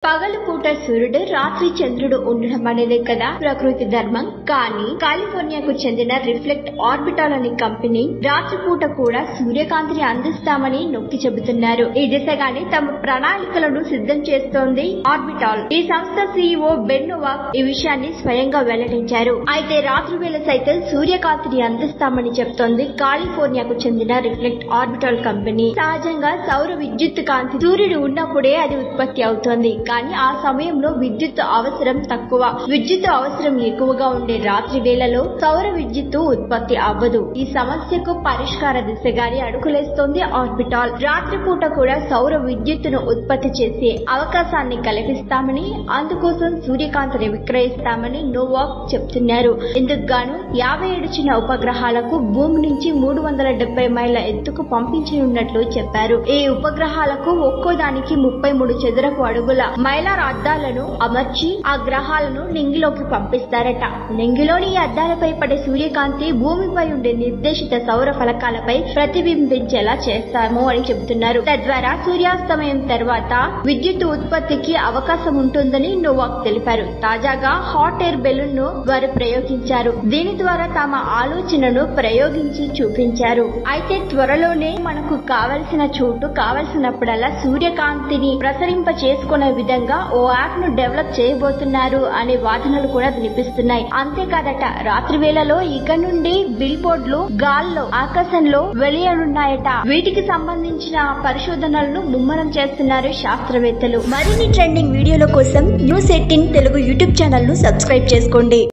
పగలుపూట సూర్యుడు రాత్రి చంద్రుడు ఉండడం అనేది కదా ప్రకృతి ధర్మం. కానీ కాలిఫోర్నియాకు చెందిన రిఫ్లెక్ట్ ఆర్బిటాల్ అనే కంపెనీ రాత్రిపూట కూడా సూర్యకాంతిని అందిస్తామని నొక్కి చెబుతున్నారు. ఈ దిశగానే తమ ప్రణాళికలను సిద్ధం చేస్తోంది ఆర్బిటాల్. ఈ సంస్థ CEO బెన్ నోవాక్ ఈ విషయాన్ని స్వయంగా వెల్లడించారు. అయితే రాత్రి వేళ సైతం సూర్యకాంతిని అందిస్తామని చెప్తోంది కాలిఫోర్నియాకు చెందిన రిఫ్లెక్ట్ ఆర్బిటాల్ కంపెనీ. సహజంగా సౌర విద్యుత్ కాంతి సూర్యుడు ఉన్నప్పుడే అది ఉత్పత్తి అవుతోంది. కానీ ఆ సమయంలో విద్యుత్ అవసరం తక్కువ, విద్యుత్ అవసరం ఎక్కువగా ఉండే రాత్రి వేళలో సౌర విద్యుత్ ఉత్పత్తి అవ్వదు. ఈ సమస్యకు పరిష్కార దిశగానే అడుగులేస్తోంది ఆర్బిటాల్. రాత్రిపూట కూడా సౌర విద్యుత్తును ఉత్పత్తి చేసే అవకాశాన్ని కల్పిస్తామని, అందుకోసం సూర్యకాంతిని విక్రయిస్తామని నోవాక్ చెప్తున్నారు. ఇందుకు గాను 57 చిన్న ఉపగ్రహాలకు భూమి నుంచి 370 మైళ్ల ఎత్తుకు పంపించనున్నట్లు చెప్పారు. ఈ ఉపగ్రహాలకు ఒక్కోదానికి 33 చదరపు అడుగుల మైలార్ అద్దాలను అమర్చి ఆ గ్రహాలను నింగిలోకి పంపిస్తారట. నింగిలోని ఈ అద్దాలపై పడే సూర్యకాంతి భూమిపై ఉండే నిర్దేశిత సౌర ఫలకాలపై ప్రతిబింబించేలా చేస్తాము అని చెబుతున్నారు. తద్వారా సూర్యాస్తమయం తర్వాత విద్యుత్ ఉత్పత్తికి అవకాశం ఉంటుందని నోవాక్ తెలిపారు. తాజాగా హాట్ ఎయిర్ బెలూన్ ను వారు ప్రయోగించారు. దీని ద్వారా తమ ఆలోచనను ప్రయోగించి చూపించారు. అయితే త్వరలోనే మనకు కావలసిన చోటు కావలసినప్పుడల్లా సూర్యకాంతిని ప్రసరింప చేసుకునే విధంగా ఓ యాప్ ను డెవలప్ చేయబోతున్నారు అనే వాదనలు కూడా వినిపిస్తున్నాయి. అంతేకాదట, రాత్రి వేళలో ఇక నుండి బిల్ బోర్డులు గాల్లో ఆకాశంలో వెలియనున్నాయట. వీటికి సంబంధించిన పరిశోధనలను ముమ్మరం చేస్తున్నారు శాస్త్రవేత్తలు. మరిన్ని ట్రెండింగ్ వీడియోల కోసం న్యూస్ 18 తెలుగు యూట్యూబ్ ఛానల్ ను సబ్స్క్రైబ్ చేసుకోండి.